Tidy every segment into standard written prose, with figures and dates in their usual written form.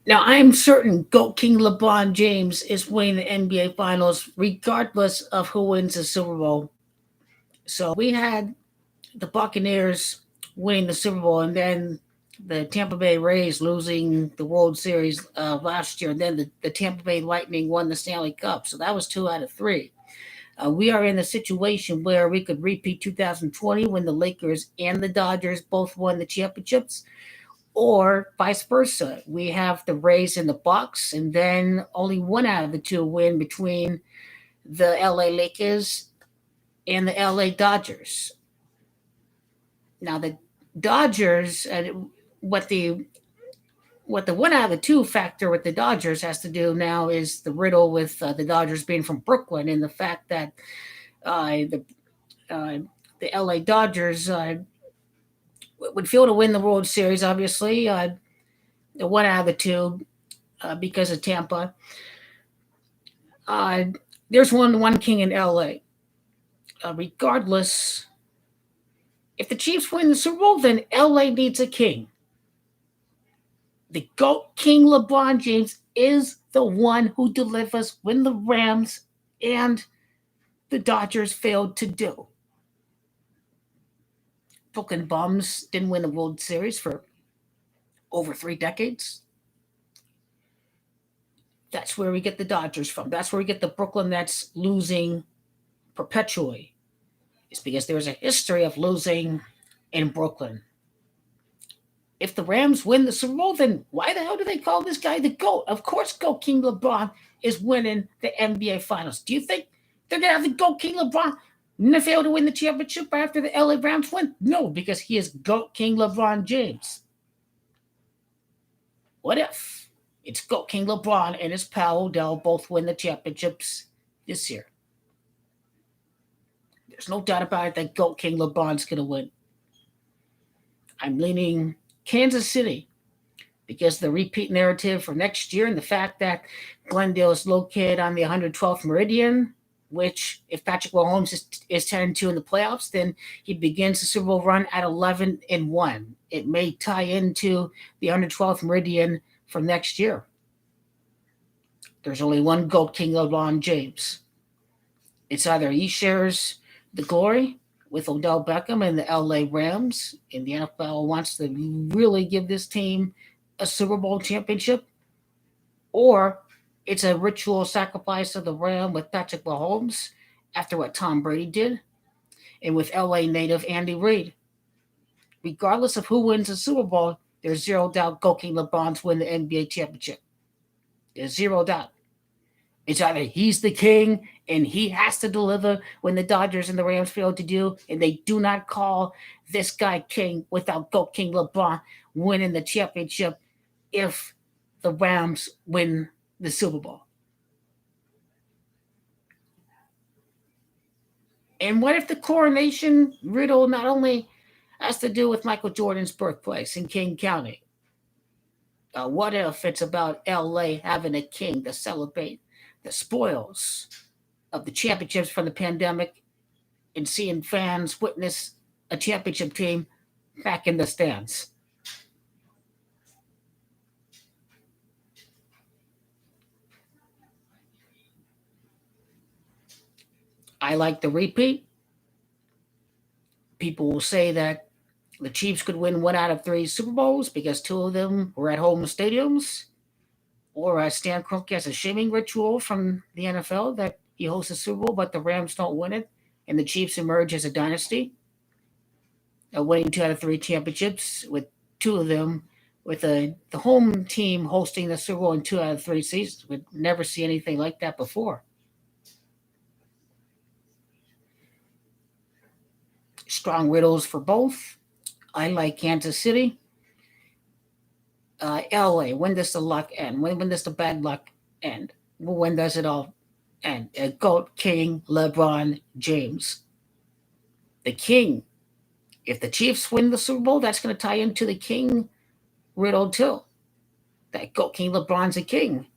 Now, I'm certain GOAT King LeBron James is winning the NBA Finals regardless of who wins the Super Bowl. So we had the Buccaneers winning the Super Bowl, and then the Tampa Bay Rays losing the World Series last year. And then the Tampa Bay Lightning won the Stanley Cup. So that was 2 out of 3. We are in a situation where we could repeat 2020 when the Lakers and the Dodgers both won the championships, or vice versa. We have the Rays and the Bucks, and then only one out of the two win between the LA Lakers and the LA Dodgers. Now the Dodgers, what the what the one out of the two factor with the Dodgers has to do now is the riddle with the Dodgers being from Brooklyn, and the fact that the uh, the LA Dodgers would feel to win the World Series. Obviously, the one out of the two because of Tampa. Uh, there's one king in LA. Regardless, if the Chiefs win the Super Bowl, then LA needs a king. The GOAT King LeBron James is the one who delivers when the Rams and the Dodgers failed to do. Brooklyn Bums didn't win the World Series for over 3 decades. That's where we get the Dodgers from. That's where we get the Brooklyn Nets losing perpetually. It's because there's a history of losing in Brooklyn. If the Rams win the Super Bowl, then why the hell do they call this guy the GOAT? Of course, GOAT King LeBron is winning the NBA Finals. Do you think they're going to have the GOAT King LeBron fail to win the championship after the LA Rams win? No, because he is GOAT King LeBron James. What if it's GOAT King LeBron and his pal Odell both win the championships this year? There's no doubt about it that GOAT King LeBron's going to win. I'm leaning Kansas City because the repeat narrative for next year and the fact that Glendale is located on the 112th meridian, which if Patrick Mahomes is 10-2 in the playoffs, then he begins the Super Bowl run at 11-1. It may tie into the 112th meridian for next year. There's only one GOAT King LeBron James. It's either he shares the glory with Odell Beckham and the LA Rams, and the NFL wants to really give this team a Super Bowl championship, or it's a ritual sacrifice of the Ram with Patrick Mahomes after what Tom Brady did, and with LA native Andy Reid. Regardless of who wins the Super Bowl, there's zero doubt GOAT King LeBron's win the NBA championship. There's zero doubt. It's either he's the king and he has to deliver when the Dodgers and the Rams fail to do, and they do not call this guy king without GOAT King LeBron winning the championship if the Rams win the Super Bowl. And what if the coronation riddle not only has to do with Michael Jordan's birthplace in King County? What if it's about LA having a king to celebrate the spoils of the championships from the pandemic and seeing fans witness a championship team back in the stands? I like the repeat. People will say that the Chiefs could win 1 out of 3 Super Bowls because 2 of them were at home stadiums, or Stan Kroenke has a shaming ritual from the NFL that he hosts a Super Bowl, but the Rams don't win it, and the Chiefs emerge as a dynasty, winning 2 out of 3 championships with 2 of them with the home team hosting the Super Bowl in 2 out of 3 seasons. We'd never see anything like that before. Strong riddles for both. I like Kansas City. LA, when does the luck end? When does the bad luck end? When does it all end? GOAT King LeBron James. The king. If the Chiefs win the Super Bowl, that's going to tie into the king riddle too. That GOAT King LeBron's a king.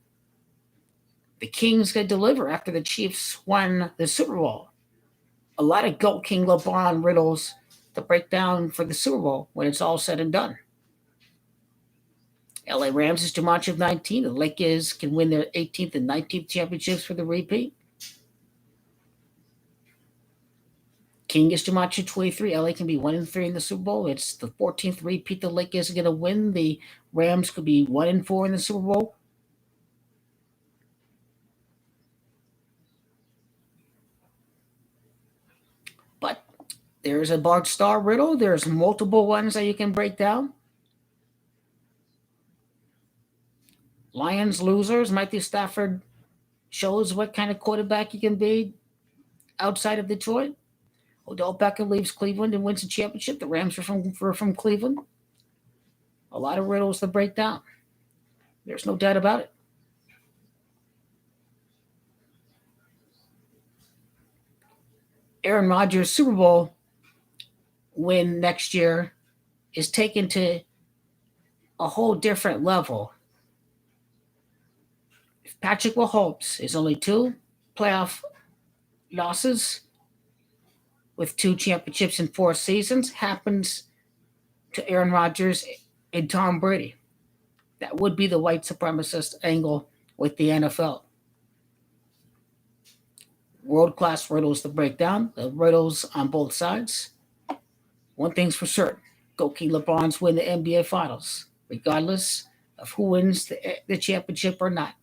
The king's going to deliver after the Chiefs won the Super Bowl. A lot of GOAT King LeBron riddles to break down for the Super Bowl when it's all said and done. LA Rams is too much of 19. The Lakers can win their 18th and 19th championships for the repeat. King is too much of 23. LA can be 1-3 in the Super Bowl. It's the 14th repeat the Lakers are going to win. The Rams could be 1-4 in the Super Bowl. But there's a Bart Starr riddle. There's multiple ones that you can break down. Lions losers. Matthew Stafford shows what kind of quarterback he can be outside of Detroit. Odell Beckham leaves Cleveland and wins a championship. The Rams are from Cleveland. A lot of riddles to break down. There's no doubt about it. Aaron Rodgers' Super Bowl win next year is taken to a whole different level. If Patrick Mahomes is only 2 playoff losses with 2 championships in 4 seasons happens to Aaron Rodgers and Tom Brady, that would be the white supremacist angle with the NFL. World-class riddles to break down. The riddles on both sides. One thing's for certain. GOAT King LeBron's win the NBA Finals, regardless of who wins the championship or not.